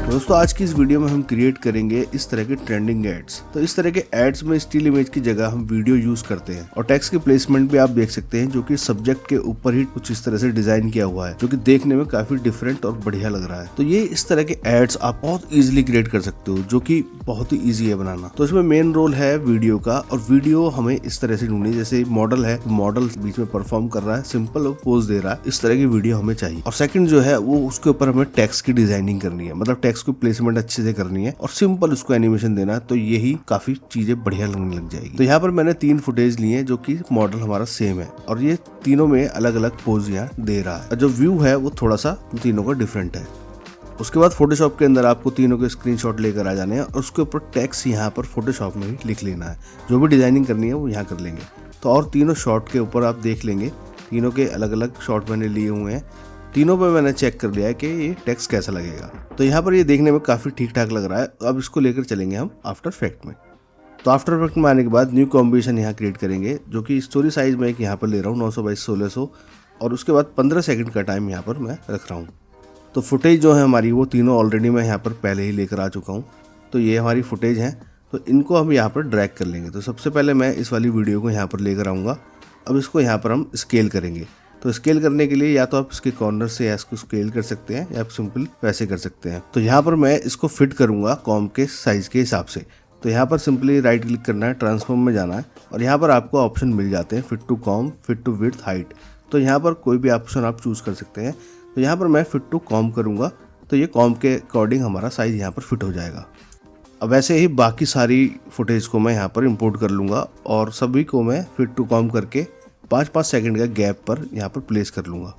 दोस्तों आज की इस वीडियो में हम क्रिएट करेंगे इस तरह के ट्रेंडिंग एड्स। तो इस तरह के एड्स में स्टिल इमेज की जगह हम वीडियो यूज करते हैं और टेक्स्ट की प्लेसमेंट भी आप देख सकते हैं जो कि सब्जेक्ट के ऊपर ही कुछ इस तरह से डिजाइन किया हुआ है जो कि देखने में काफी डिफरेंट और बढ़िया लग रहा है। तो ये इस तरह के एड्स आप बहुत इजीली क्रिएट कर सकते हो जो कि बहुत ही ईजी है बनाना। तो इसमें मेन रोल है वीडियो का और वीडियो हमें इस तरह से ढूंढनी, जैसे मॉडल है, मॉडल बीच में परफॉर्म कर रहा है, सिंपल और पोज दे रहा है, इस तरह की वीडियो हमें चाहिए। और सेकंड जो है वो उसके ऊपर हमें टेक्स्ट की डिजाइनिंग करनी है, मतलब टेक्स्ट की प्लेसमेंट अच्छे से करनी है और सिंपल उसको एनिमेशन देना है। तो यही काफी चीजें बढ़िया लगने लग जाएगी। तो यहाँ पर मैंने 3 फुटेज लिए जो कि मॉडल हमारा सेम है और ये तीनों में अलग अलग पोज यहाँ दे रहा है। जो व्यू है वो थोड़ा सा तीनों का डिफरेंट है। उसके बाद फोटोशॉप के अंदर आपको तीनों के स्क्रीनशॉट लेकर आ जाने हैं और उसके ऊपर टेक्स्ट यहाँ पर फोटोशॉप में ही लिख लेना है। जो भी डिजाइनिंग करनी है वो यहाँ कर लेंगे। तो और तीनों शॉट के ऊपर आप देख लेंगे, तीनों के अलग अलग शॉट मैंने लिए हुए हैं। तीनों पे मैंने चेक कर लिया है कि ये टेक्स्ट कैसा लगेगा। तो यहाँ पर ये देखने में काफ़ी ठीक ठाक लग रहा है। तो अब इसको लेकर चलेंगे हम आफ्टर इफेक्ट में। तो आफ्टर इफेक्ट में आने के बाद न्यू कॉम्बिनेशन यहाँ क्रिएट करेंगे जो कि स्टोरी साइज में एक यहाँ पर ले रहा हूँ 900x1600 और उसके बाद 15 सेकंड का टाइम यहाँ पर मैं रख रहा हूँ। तो फुटेज जो है हमारी वो तीनों ऑलरेडी मैं यहाँ पर पहले ही लेकर आ चुका हूँ। तो ये हमारी फुटेज है, तो इनको हम यहाँ पर ड्रैग कर लेंगे। तो सबसे पहले मैं इस वाली वीडियो को यहाँ पर लेकर आऊँगा। अब इसको यहाँ पर हम स्केल करेंगे। तो स्केल करने के लिए या तो आप इसके कॉर्नर से या इसको स्केल कर सकते हैं या आप सिंपल वैसे कर सकते हैं। तो यहाँ पर मैं इसको फिट करूँगा कॉम के साइज के हिसाब से। तो यहाँ पर सिंपली राइट क्लिक करना है, ट्रांसफॉर्म में जाना है और यहाँ पर आपको ऑप्शन मिल जाते हैं फिट टू कॉम, फिट टू विड्थ, हाइट। तो यहाँ पर कोई भी ऑप्शन आप चूज कर सकते हैं। तो यहाँ पर मैं फिट टू कॉम करूँगा तो ये कॉम के अकॉर्डिंग हमारा साइज यहाँ पर फिट हो जाएगा। अब ऐसे ही बाकी सारी फुटेज को मैं यहाँ पर इंपोर्ट कर लूँगा और सभी को मैं फिट टू कॉम करके 5-5 सेकंड का गैप पर यहाँ पर प्लेस कर लूँगा।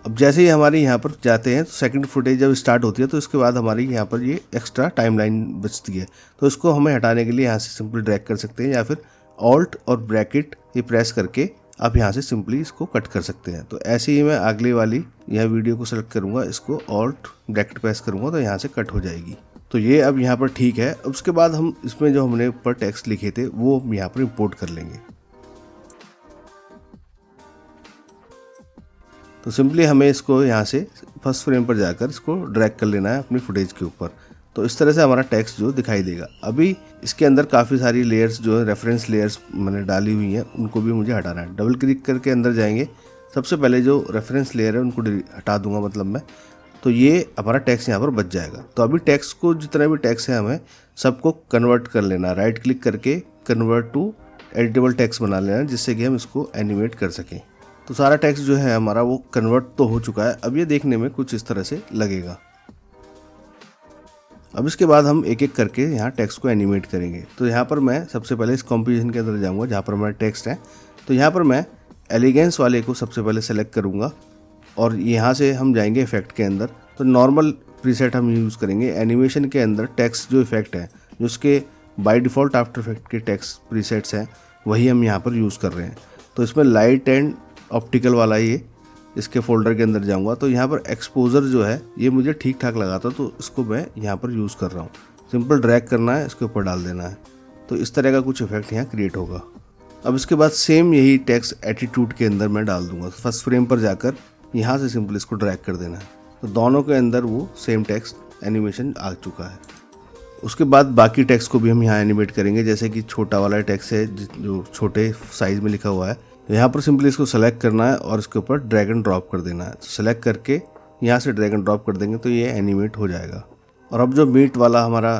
अब जैसे ही हमारे यहाँ पर जाते हैं तो सेकंड फुटेज जब स्टार्ट होती है तो इसके बाद हमारी यहाँ पर ये एक्स्ट्रा टाइमलाइन बचती है। तो इसको हमें हटाने के लिए यहाँ से सिंपल ड्रैग कर सकते हैं या फिर ऑल्ट और ब्रैकेट ये प्रेस करके आप यहाँ से सिंपली इसको कट कर सकते हैं। तो ऐसे ही मैं अगले वाली यह वीडियो को सेलेक्ट करूँगा, इसको ऑल्ट ब्रैकेट प्रेस करूँगा तो यहाँ से कट हो जाएगी। तो ये अब यहाँ पर ठीक है। अब उसके बाद हम इसमें जो हमने ऊपर टेक्स्ट लिखे थे वो हम यहाँ पर इंपोर्ट कर लेंगे। तो सिंपली हमें इसको यहाँ से फर्स्ट फ्रेम पर जाकर इसको ड्रैग कर लेना है अपनी फुटेज के ऊपर। तो इस तरह से हमारा टेक्स्ट जो दिखाई देगा। अभी इसके अंदर काफ़ी सारी लेयर्स जो है रेफरेंस लेयर्स मैंने डाली हुई हैं उनको भी मुझे हटाना है। डबल क्लिक करके अंदर जाएंगे, सबसे पहले जो रेफरेंस लेयर है उनको हटा दूंगा मतलब मैं। तो ये हमारा टेक्स्ट यहाँ पर बच जाएगा। तो अभी टेक्स्ट को जितना भी टेक्स्ट है हमें सबको कन्वर्ट कर लेना, राइट क्लिक करके कन्वर्ट टू एडिटेबल टेक्स्ट बना लेना जिससे कि हम इसको एनिमेट कर सकें। तो सारा टेक्स्ट जो है हमारा वो कन्वर्ट तो हो चुका है। अब ये देखने में कुछ इस तरह से लगेगा। अब इसके बाद हम एक एक करके यहाँ टेक्स्ट को एनिमेट करेंगे। तो यहाँ पर मैं सबसे पहले इस कॉम्पोजिशन के अंदर जाऊँगा जहाँ पर हमारा टेक्स्ट है। तो यहाँ पर मैं एलिगेंस वाले को सबसे पहले सेलेक्ट करूँगा और यहाँ से हम जाएंगे इफेक्ट के अंदर। तो नॉर्मल प्रीसेट हम यूज़ करेंगे। एनिमेशन के अंदर टेक्स्ट जो इफेक्ट है जो उसके बाय डिफ़ॉल्ट आफ्टर इफेक्ट के टेक्स्ट प्रीसेट्स हैं वही हम यहाँ पर यूज़ कर रहे हैं। तो इसमें लाइट एंड ऑप्टिकल वाला ये इसके फोल्डर के अंदर जाऊंगा। तो यहाँ पर एक्सपोजर जो है ये मुझे ठीक ठाक लगा था तो इसको मैं यहाँ पर यूज़ कर रहा हूँ। सिंपल ड्रैग करना है, इसके ऊपर डाल देना है। तो इस तरह का कुछ इफेक्ट यहाँ क्रिएट होगा। अब इसके बाद सेम यही टेक्स्ट एटीट्यूड के अंदर मैं डाल दूंगा। फर्स्ट फ्रेम पर जाकर यहाँ से सिंपल इसको ड्रैग कर देना है। तो दोनों के अंदर वो सेम टेक्स्ट एनिमेशन आ चुका है। उसके बाद बाकी टेक्स्ट को भी हम यहाँ एनिमेट करेंगे। जैसे कि छोटा वाला टेक्स्ट है जो छोटे साइज में लिखा हुआ है, तो यहाँ पर सिंपली इसको सेलेक्ट करना है और इसके ऊपर ड्रैग एंड ड्रॉप कर देना है। तो सेलेक्ट करके यहाँ से ड्रैग एंड ड्रॉप कर देंगे तो ये एनिमेट हो जाएगा। और अब जो मीट वाला हमारा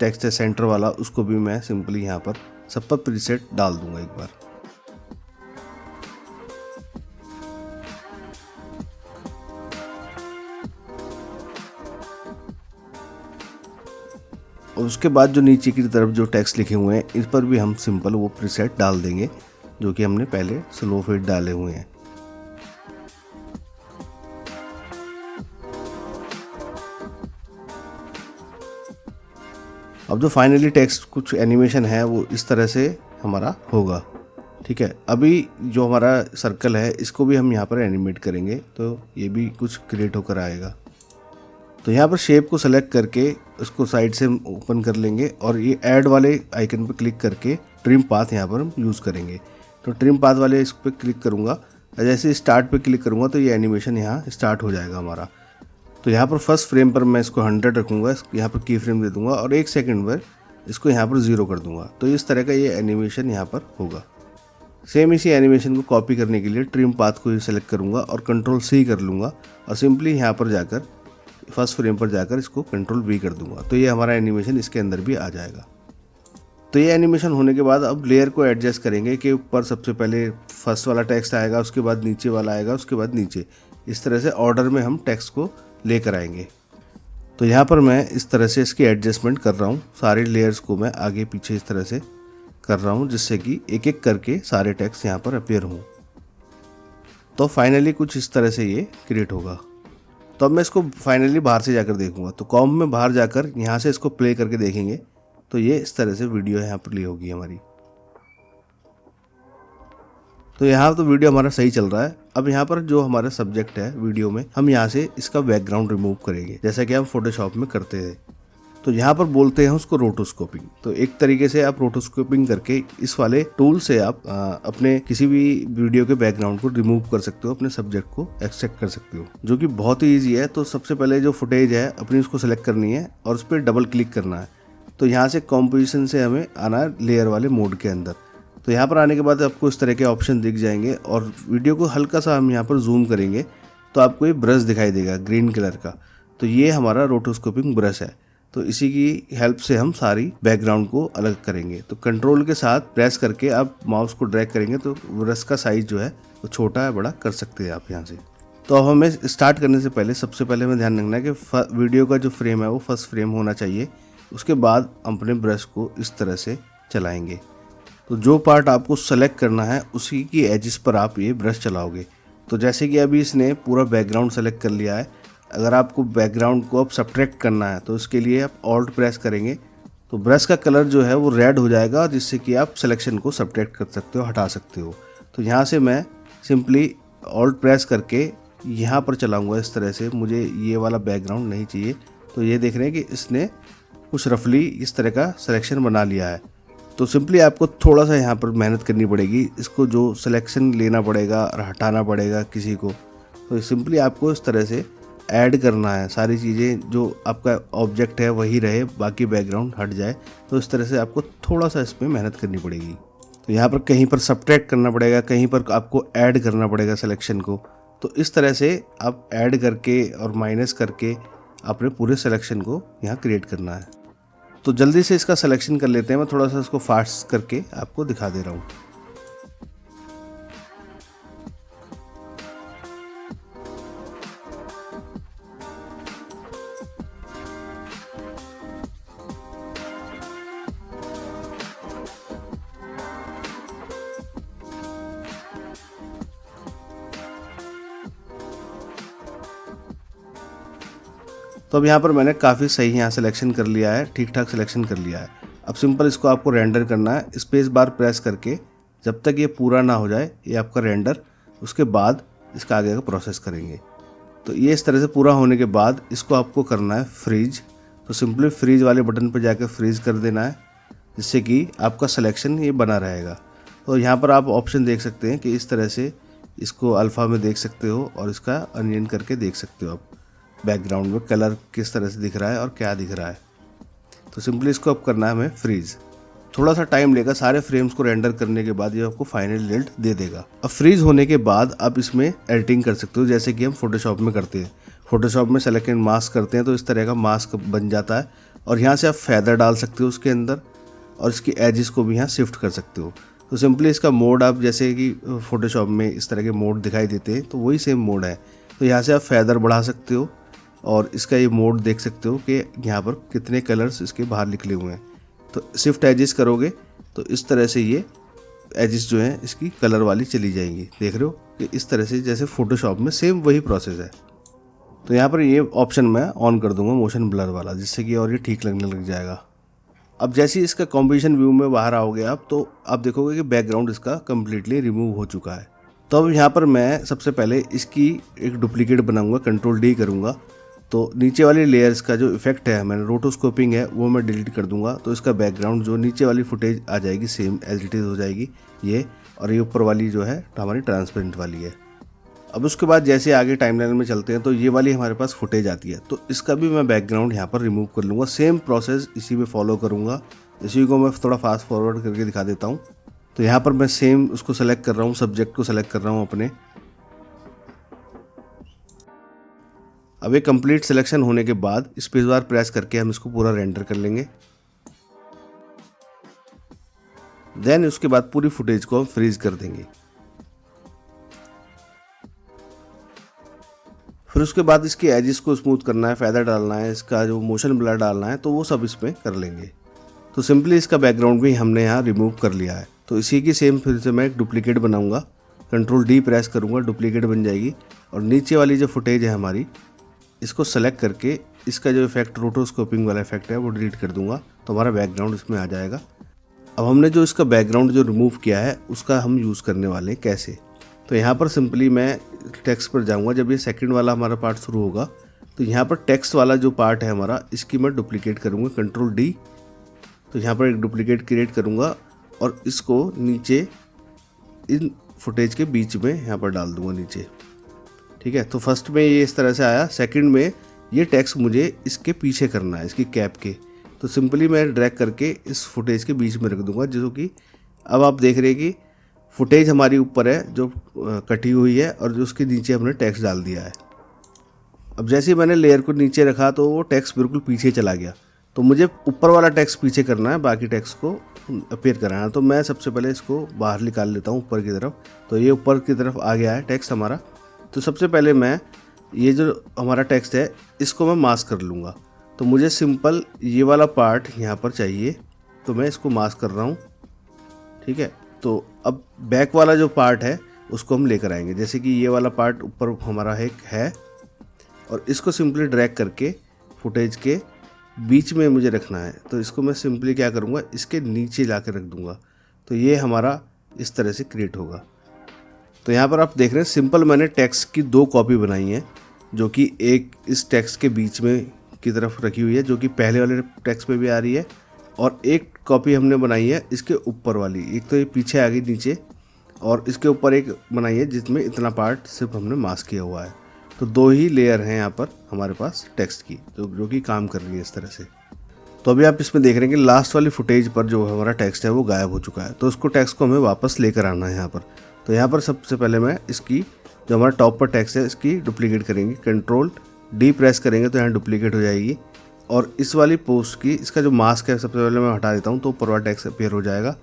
टेक्स्ट है सेंटर वाला, उसको भी मैं सिंपली यहाँ पर सब पर प्रीसेट डाल दूंगा एक बार। और उसके बाद जो नीचे की तरफ जो टेक्स्ट लिखे हुए हैं इस पर भी हम सिंपल वो प्रीसेट डाल देंगे जो कि हमने पहले स्लो फेड डाले हुए हैं। अब जो फाइनली टेक्स्ट कुछ एनिमेशन है वो इस तरह से हमारा होगा। ठीक है, अभी जो हमारा सर्कल है इसको भी हम यहाँ पर एनिमेट करेंगे, तो ये भी कुछ क्रिएट होकर आएगा। तो यहाँ पर शेप को सेलेक्ट करके उसको साइड से ओपन कर लेंगे और ये ऐड वाले आइकन पर क्लिक करके ट्रिम पाथ यहाँ पर हम यूज़ करेंगे। तो ट्रिम पाथ वाले इस पर क्लिक करूँगा, जैसे स्टार्ट पे क्लिक करूँगा तो ये एनिमेशन यहाँ स्टार्ट हो जाएगा हमारा। तो यहाँ पर फर्स्ट फ्रेम पर मैं इसको 100 रखूँगा, यहाँ पर की फ्रेम दे दूँगा और 1 सेकंड पर इसको यहाँ पर 0 कर दूँगा। तो इस तरह का ये एनिमेशन यहाँ पर होगा। सेम इसी एनिमेशन को कॉपी करने के लिए ट्रिम पाथ को सेलेक्ट करूँगा और कंट्रोल C कर लूँगा और सिंपली यहाँ पर जाकर फर्स्ट फ्रेम पर जाकर इसको कंट्रोल V कर दूँगा। तो ये हमारा एनिमेशन इसके अंदर भी आ जाएगा। तो ये एनिमेशन होने के बाद अब लेयर को एडजस्ट करेंगे कि ऊपर सबसे पहले फर्स्ट वाला टेक्स्ट आएगा, उसके बाद नीचे वाला आएगा, उसके बाद नीचे, इस तरह से ऑर्डर में हम टेक्स्ट को लेकर आएंगे। तो यहाँ पर मैं इस तरह से इसकी एडजस्टमेंट कर रहा हूँ, सारे लेयर्स को मैं आगे पीछे इस तरह से कर रहा हूँ जिससे कि एक एक करके सारे टेक्स्ट यहाँ पर अपीयर हों। तो फाइनली कुछ इस तरह से ये क्रिएट होगा। तो अब मैं इसको फाइनली बाहर से जाकर देखूंगा। तो कॉम में बाहर जाकर यहाँ से इसको प्ले करके देखेंगे तो ये इस तरह से वीडियो यहाँ पर प्ले होगी हमारी। तो यहाँ तो वीडियो हमारा सही चल रहा है। अब यहाँ पर जो हमारा सब्जेक्ट है वीडियो में, हम यहाँ से इसका बैकग्राउंड रिमूव करेंगे जैसा कि हम फोटोशॉप में करते थे। तो यहाँ पर बोलते हैं उसको रोटोस्कोपिंग। तो एक तरीके से आप रोटोस्कोपिंग करके इस वाले टूल से आप अपने किसी भी वीडियो के बैकग्राउंड को रिमूव कर सकते हो, अपने सब्जेक्ट को एक्सट्रैक्ट कर सकते हो, जो कि बहुत ही ईजी है। तो सबसे पहले जो फुटेज है अपनी उसको सेलेक्ट करनी है और उस पर डबल क्लिक करना है। तो यहाँ से कॉम्पोजिशन से हमें आना है लेयर वाले मोड के अंदर। तो यहाँ पर आने के बाद आपको इस तरह के ऑप्शन दिख जाएंगे और वीडियो को हल्का सा हम यहाँ पर जूम करेंगे तो आपको ये ब्रश दिखाई देगा ग्रीन कलर का। तो ये हमारा रोटोस्कोपिंग ब्रश है। तो इसी की हेल्प से हम सारी बैकग्राउंड को अलग करेंगे। तो कंट्रोल के साथ प्रेस करके आप माउस को ड्रैग करेंगे तो ब्रश का साइज जो है वो छोटा है बड़ा कर सकते हैं आप यहाँ से। तो अब हमें स्टार्ट करने से पहले सबसे पहले हमें ध्यान रखना है कि वीडियो का जो फ्रेम है वो फर्स्ट फ्रेम होना चाहिए। उसके बाद अपने ब्रश को इस तरह से चलाएंगे। तो जो पार्ट आपको सेलेक्ट करना है उसी की एजिस पर आप ये ब्रश चलाओगे। तो जैसे कि अभी इसने पूरा बैकग्राउंड सेलेक्ट कर लिया है। अगर आपको बैकग्राउंड को अब सब्ट्रैक्ट करना है तो इसके लिए आप ऑल्ट प्रेस करेंगे तो ब्रश का कलर जो है वो रेड हो जाएगा, जिससे कि आप सिलेक्शन को सब्ट्रैक्ट कर सकते हो, हटा सकते हो। तो यहाँ से मैं सिंपली ऑल्ट प्रेस करके यहाँ पर चलाऊँगा इस तरह से। मुझे ये वाला बैकग्राउंड नहीं चाहिए। तो ये देख रहे हैं कि इसने कुछ रफली इस तरह का सिलेक्शन बना लिया है। तो सिंपली आपको थोड़ा सा यहाँ पर मेहनत करनी पड़ेगी, इसको जो सिलेक्शन लेना पड़ेगा और हटाना पड़ेगा किसी को। तो सिंपली आपको इस तरह से ऐड करना है सारी चीज़ें, जो आपका ऑब्जेक्ट है वही रहे, बाकी बैकग्राउंड हट जाए। तो इस तरह से आपको थोड़ा सा इसमें मेहनत करनी पड़ेगी। तो यहाँ पर कहीं पर सब्ट्रैक्ट करना पड़ेगा, कहीं पर आपको ऐड करना पड़ेगा सिलेक्शन को। तो इस तरह से आप ऐड करके और माइनस करके अपने पूरे सिलेक्शन को यहाँ क्रिएट करना है। तो जल्दी से इसका सिलेक्शन कर लेते हैं। मैं थोड़ा सा इसको फास्ट करके आपको दिखा दे रहा हूँ। तो अब यहाँ पर मैंने काफ़ी सही यहाँ सिलेक्शन कर लिया है, ठीक ठाक सिलेक्शन कर लिया है। अब सिंपल इसको आपको रेंडर करना है स्पेस बार प्रेस करके, जब तक ये पूरा ना हो जाए ये आपका रेंडर। उसके बाद इसका आगे का प्रोसेस करेंगे। तो ये इस तरह से पूरा होने के बाद इसको आपको करना है फ्रीज। तो सिंपली फ्रीज वाले बटन पर जाकर फ्रीज कर देना है, जिससे कि आपका सिलेक्शन ये बना रहेगा। तो यहाँ पर आप ऑप्शन देख सकते हैं कि इस तरह से इसको अल्फ़ा में देख सकते हो और इसका अनियन करके देख सकते हो आप बैकग्राउंड में कलर किस तरह से दिख रहा है और क्या दिख रहा है। तो सिंपली इसको अब करना है हमें फ्रीज। थोड़ा सा टाइम लेगा, सारे फ्रेम्स को रेंडर करने के बाद ये आपको फाइनल रिजल्ट दे देगा। अब फ्रीज होने के बाद आप इसमें एडिटिंग कर सकते हो, जैसे कि हम फोटोशॉप में करते हैं। फोटोशॉप में सेलेक्ट एंड मास्क करते हैं तो इस तरह का मास्क बन जाता है और यहाँ से आप फेदर डाल सकते हो उसके अंदर और इसकी एजिस को भी यहाँ शिफ्ट कर सकते हो। तो सिंपली इसका मोड आप जैसे कि फोटोशॉप में इस तरह के मोड दिखाई देते हैं तो वही सेम मोड है। तो यहाँ से आप फेदर बढ़ा सकते हो और इसका ये मोड देख सकते हो कि यहाँ पर कितने कलर्स इसके बाहर निकले हुए हैं। तो शिफ्ट एजिस करोगे तो इस तरह से ये एजिस जो है इसकी कलर वाली चली जाएंगी। देख रहे हो कि इस तरह से जैसे फोटोशॉप में सेम वही प्रोसेस है। तो यहाँ पर ये ऑप्शन मैं ऑन कर दूंगा मोशन ब्लर वाला, जिससे कि और ये ठीक लगने लग जाएगा। अब जैसे ही इसका कॉम्पोजिशन व्यू में बाहर आओगे आप, तो आप देखोगे कि बैकग्राउंड इसका कम्प्लीटली रिमूव हो चुका है। तो अब यहाँ पर मैं सबसे पहले इसकी एक डुप्लीकेट बनाऊंगा, कंट्रोल डी करूँगा। तो नीचे वाली लेयर्स का जो इफेक्ट है, मैंने रोटोस्कोपिंग है, वो मैं डिलीट कर दूंगा। तो इसका बैकग्राउंड जो नीचे वाली फुटेज आ जाएगी सेम एज इट इज़ हो जाएगी ये, और ये ऊपर वाली जो है हमारी ट्रांसपेरेंट वाली है। अब उसके बाद जैसे आगे टाइमलाइन में चलते हैं तो ये वाली हमारे पास फुटेज आती है, तो इसका भी मैं बैकग्राउंड यहाँ पर रिमूव कर लूँगा। सेम प्रोसेस इसी में फॉलो करूँगा। इसी को मैं थोड़ा फास्ट फॉरवर्ड करके दिखा देता हूँ। तो यहाँ पर मैं सेम उसको सेलेक्ट कर रहा हूँ, सब्जेक्ट को सेलेक्ट कर रहा हूँ अपने। अब ये कंप्लीट सिलेक्शन होने के बाद स्पेस बार प्रेस करके हम इसको पूरा रेंडर कर लेंगे। देन उसके बाद पूरी फुटेज को हम फ्रीज कर देंगे। फिर उसके बाद इसकी एजेस को स्मूथ करना है, फेदर डालना है, इसका जो मोशन ब्लर डालना है, तो वो सब इसमें कर लेंगे। तो सिंपली इसका बैकग्राउंड भी हमने यहाँ रिमूव कर लिया है। तो इसी की सेम फिर से मैं एक डुप्लीकेट बनाऊंगा, कंट्रोल डी प्रेस करूंगा, डुप्लीकेट बन जाएगी। और नीचे वाली जो फुटेज है हमारी, इसको सेलेक्ट करके इसका जो इफेक्ट रोटोस्कोपिंग वाला इफेक्ट है वो डिलीट कर दूंगा, तो हमारा बैकग्राउंड इसमें आ जाएगा। अब हमने जो इसका बैकग्राउंड जो रिमूव किया है उसका हम यूज़ करने वाले हैं कैसे। तो यहाँ पर सिंपली मैं टेक्स्ट पर जाऊँगा। जब ये सेकंड वाला हमारा पार्ट शुरू होगा तो यहाँ पर टेक्स्ट वाला जो पार्ट है हमारा, इसकी मैं डुप्लीकेट करूँगा, कंट्रोल डी। तो यहाँ पर एक डुप्लीकेट क्रिएट करूँगा और इसको नीचे इन फुटेज के बीच में यहाँ पर डाल दूँगा नीचे। ठीक है, तो फर्स्ट में ये इस तरह से आया, सेकंड में ये टेक्स्ट मुझे इसके पीछे करना है, इसकी कैप के। तो सिंपली मैं ड्रैग करके इस फुटेज के बीच में रख दूंगा, जो कि अब आप देख रहे हैं कि फुटेज हमारी ऊपर है जो कटी हुई है, और जो उसके नीचे हमने टेक्स्ट डाल दिया है। अब जैसे ही मैंने लेयर को नीचे रखा तो वो टेक्स्ट बिल्कुल पीछे चला गया। तो मुझे ऊपर वाला टेक्स्ट पीछे करना है, बाकी टेक्स्ट को अपीयर कराना है। तो मैं सबसे पहले इसको बाहर निकाल लेता हूँ ऊपर की तरफ। तो ये ऊपर की तरफ आ गया है टेक्स्ट हमारा। तो सबसे पहले मैं ये जो हमारा टेक्स्ट है इसको मैं मास्क कर लूँगा। तो मुझे सिंपल ये वाला पार्ट यहाँ पर चाहिए, तो मैं इसको मास्क कर रहा हूँ। ठीक है, तो अब बैक वाला जो पार्ट है उसको हम लेकर आएंगे। जैसे कि ये वाला पार्ट ऊपर हमारा है और इसको सिंपली ड्रैग करके फुटेज के बीच में मुझे रखना है। तो इसको मैं सिंपली क्या करूँगा, इसके नीचे ला कर रख दूँगा। तो ये हमारा इस तरह से क्रिएट होगा। तो यहाँ पर आप देख रहे हैं सिंपल मैंने टेक्स्ट की 2 कॉपी बनाई है, जो कि एक इस टेक्स्ट के बीच में की तरफ रखी हुई है, जो कि पहले वाले टेक्स्ट पे भी आ रही है, और एक कॉपी हमने बनाई है इसके ऊपर वाली। एक तो ये पीछे आ गई नीचे, और इसके ऊपर एक बनाई है जिसमें इतना पार्ट सिर्फ हमने मास्क किया हुआ है। तो 2 ही लेयर हैं यहाँ पर हमारे पास टेक्स्ट की, जो कि काम कर रही है इस तरह से। तो अभी आप इसमें देख रहे हैं कि लास्ट वाली फुटेज पर जो हमारा टेक्स्ट है वो गायब हो चुका है। तो उसको टेक्स्ट को हमें वापस लेकर आना है यहाँ पर। तो यहाँ पर सबसे पहले मैं इसकी जो हमारा टॉप पर टेक्स्ट है इसकी डुप्लीकेट करेंगे, कंट्रोल डी प्रेस करेंगे तो यहाँ डुप्लीकेट हो जाएगी। और इस वाली पोस्ट की इसका जो मास्क है सबसे पहले मैं हटा देता हूँ, तो ऊपर वाला टेक्स्ट अपीयर हो जाएगा।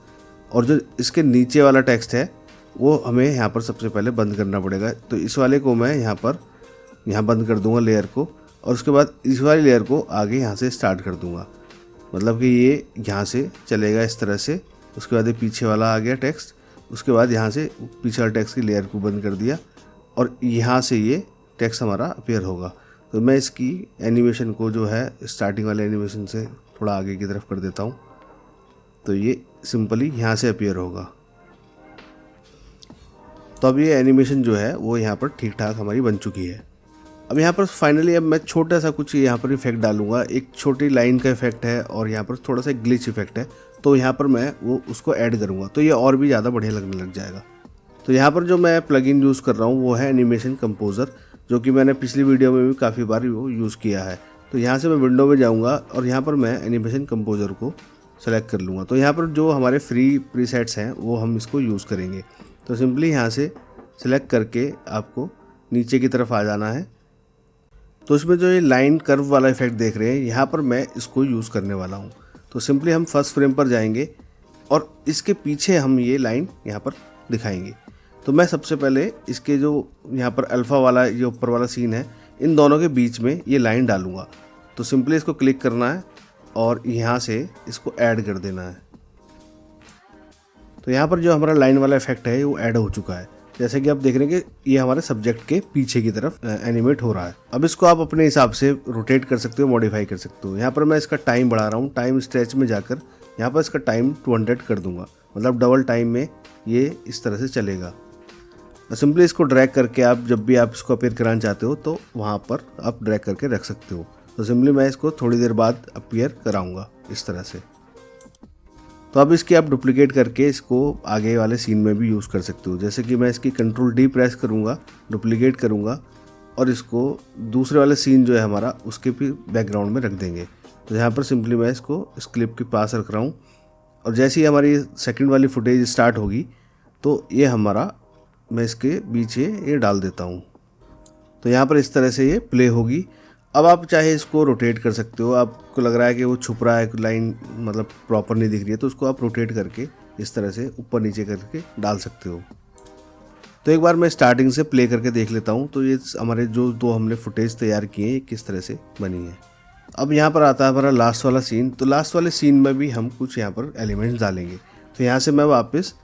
और जो इसके नीचे वाला टेक्स्ट है वो हमें यहाँ पर सबसे पहले बंद करना पड़ेगा। तो इस वाले को मैं यहाँ बंद कर दूँगा लेयर को, और उसके बाद इस वाली लेयर को आगे यहाँ से स्टार्ट कर दूँगा। मतलब कि ये यहाँ से चलेगा इस तरह से। उसके बाद ये पीछे वाला आ गया टेक्स्ट, उसके बाद यहाँ से पीछे वाले टेक्स्ट की लेयर को बंद कर दिया, और यहाँ से ये टेक्स्ट हमारा अपीयर होगा। तो मैं इसकी एनिमेशन को जो है स्टार्टिंग वाले एनिमेशन से थोड़ा आगे की तरफ कर देता हूँ। तो ये सिंपली यहाँ से अपीयर होगा। तो अब ये एनिमेशन जो है वो यहाँ पर ठीक ठाक हमारी बन चुकी है। अब यहाँ पर फाइनली अब मैं छोटा सा कुछ यहाँ पर इफेक्ट डालूंगा। एक छोटी लाइन का इफेक्ट है और यहाँ पर थोड़ा सा ग्लिच इफेक्ट है, तो यहाँ पर मैं वो उसको ऐड करूँगा, तो ये और भी ज़्यादा बढ़िया लगने लग जाएगा। तो यहाँ पर जो मैं प्लगइन यूज़ कर रहा हूँ वो है एनिमेशन कंपोज़र, जो कि मैंने पिछली वीडियो में भी काफ़ी बार वो यूज़ किया है। तो यहाँ से मैं विंडो में जाऊँगा और यहाँ पर मैं एनिमेशन कंपोज़र को सेलेक्ट कर लूँगा। तो यहाँ पर जो हमारे फ्री प्रीसेट्स हैं वो हम इसको यूज़ करेंगे। तो सिंपली यहाँ से सेलेक्ट करके आपको नीचे की तरफ आ जाना है। तो इसमें जो ये लाइन कर्व वाला इफेक्ट देख रहे हैं, यहाँ पर मैं इसको यूज़ करने वाला हूँ। तो सिंपली हम फर्स्ट फ्रेम पर जाएंगे और इसके पीछे हम ये लाइन यहाँ पर दिखाएंगे। तो मैं सबसे पहले इसके जो यहाँ पर अल्फ़ा वाला ये ऊपर वाला सीन है, इन दोनों के बीच में ये लाइन डालूँगा। तो सिंपली इसको क्लिक करना है और यहाँ से इसको ऐड कर देना है। तो यहाँ पर जो हमारा लाइन वाला इफेक्ट है वो ऐड हो चुका है। जैसे कि आप देख रहे हैं कि ये हमारे सब्जेक्ट के पीछे की तरफ एनिमेट हो रहा है। अब इसको आप अपने हिसाब से रोटेट कर सकते हो, मॉडिफाई कर सकते हो। यहाँ पर मैं इसका टाइम बढ़ा रहा हूँ, टाइम स्ट्रेच में जाकर यहाँ पर इसका टाइम 200 कर दूंगा, मतलब डबल टाइम में ये इस तरह से चलेगा। सिंपली इसको ड्रैग करके आप जब भी आप इसको अपीयर कराना चाहते हो तो वहाँ पर आप ड्रैग करके रख सकते हो। तो सिंपली मैं इसको थोड़ी देर बाद अपीयर कराऊंगा इस तरह से। तो अब इसकी आप डुप्लीकेट करके इसको आगे वाले सीन में भी यूज़ कर सकते हो। जैसे कि मैं इसकी कंट्रोल डी प्रेस करूँगा, डुप्लीकेट करूँगा और इसको दूसरे वाले सीन जो है हमारा उसके भी बैकग्राउंड में रख देंगे। तो यहाँ पर सिंपली मैं इसको इस क्लिप के पास रख रहा हूँ और जैसे ही हमारी सेकंड वाली फुटेज स्टार्ट होगी तो ये हमारा मैं इसके बीच ये डाल देता हूँ। तो यहाँ पर इस तरह से ये प्ले होगी। अब आप चाहे इसको रोटेट कर सकते हो, आपको लग रहा है कि वो छुप रहा है, लाइन मतलब प्रॉपर नहीं दिख रही है, तो उसको आप रोटेट करके इस तरह से ऊपर नीचे करके डाल सकते हो। तो एक बार मैं स्टार्टिंग से प्ले करके देख लेता हूँ। तो ये हमारे जो दो हमने फुटेज तैयार किए हैं किस तरह से बनी है। अब यहाँ पर आता है हमारा लास्ट वाला सीन। तो लास्ट वाले सीन में भी हम कुछ यहाँ पर एलिमेंट्स डालेंगे। तो यहाँ से मैं वापस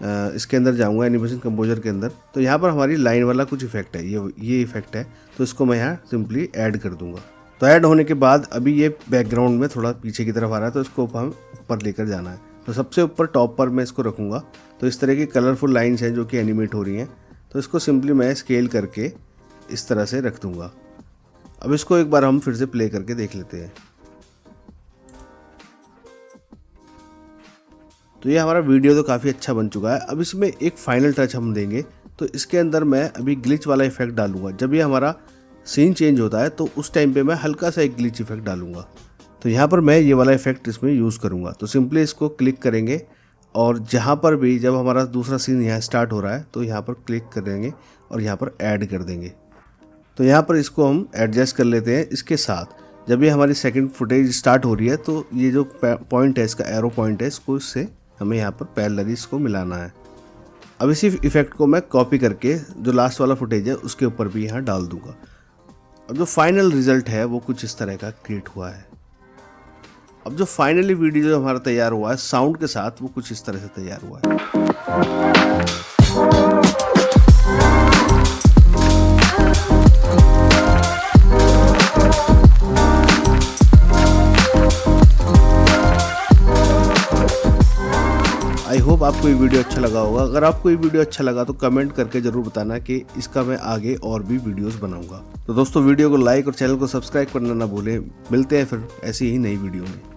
इसके अंदर जाऊंगा, एनिमेशन कंपोजर के अंदर। तो यहाँ पर हमारी लाइन वाला कुछ इफेक्ट है, ये इफेक्ट है, तो इसको मैं यहाँ सिंपली ऐड कर दूंगा। तो ऐड होने के बाद अभी ये बैकग्राउंड में थोड़ा पीछे की तरफ आ रहा है, तो इसको हम ऊपर लेकर जाना है। तो सबसे ऊपर टॉप पर मैं इसको रखूँगा। तो इस तरह की कलरफुल लाइन्स हैं जो कि एनिमेट हो रही हैं, तो इसको सिंपली मैं स्केल करके इस तरह से रख दूँगा। अब इसको एक बार हम फिर से प्ले करके देख लेते हैं। तो ये हमारा वीडियो तो काफ़ी अच्छा बन चुका है। अब इसमें एक फाइनल टच हम देंगे। तो इसके अंदर मैं अभी ग्लिच वाला इफेक्ट डालूंगा। जब ये हमारा सीन चेंज होता है तो उस टाइम पे मैं हल्का सा एक ग्लिच इफेक्ट डालूंगा। तो यहाँ पर मैं ये वाला इफेक्ट इसमें यूज़ करूँगा। तो सिंपली इसको क्लिक करेंगे और जहाँ पर भी जब हमारा दूसरा सीन यहाँ स्टार्ट हो रहा है तो यहाँ पर क्लिक करेंगे और यहाँ पर ऐड कर देंगे। तो यहाँ पर इसको हम एडजस्ट कर लेते हैं इसके साथ। जब ये हमारी सेकंड फुटेज स्टार्ट हो रही है तो ये जो पॉइंट है, इसका एरो पॉइंट है, इसको इससे हमें यहाँ पर पैरेलली इसको मिलाना है। अब इसी इफेक्ट को मैं कॉपी करके जो लास्ट वाला फुटेज है उसके ऊपर भी यहाँ डाल दूंगा। अब जो फाइनल रिजल्ट है वो कुछ इस तरह का क्रिएट हुआ है। अब जो फाइनली वीडियो जो हमारा तैयार हुआ है साउंड के साथ, वो कुछ इस तरह से तैयार हुआ है। आई होप आपको ये वीडियो अच्छा लगा होगा। अगर आपको ये वीडियो अच्छा लगा तो कमेंट करके जरूर बताना कि इसका मैं आगे और भी वीडियोस बनाऊंगा। तो दोस्तों वीडियो को लाइक और चैनल को सब्सक्राइब करना ना भूलें। मिलते हैं फिर ऐसी ही नई वीडियो में।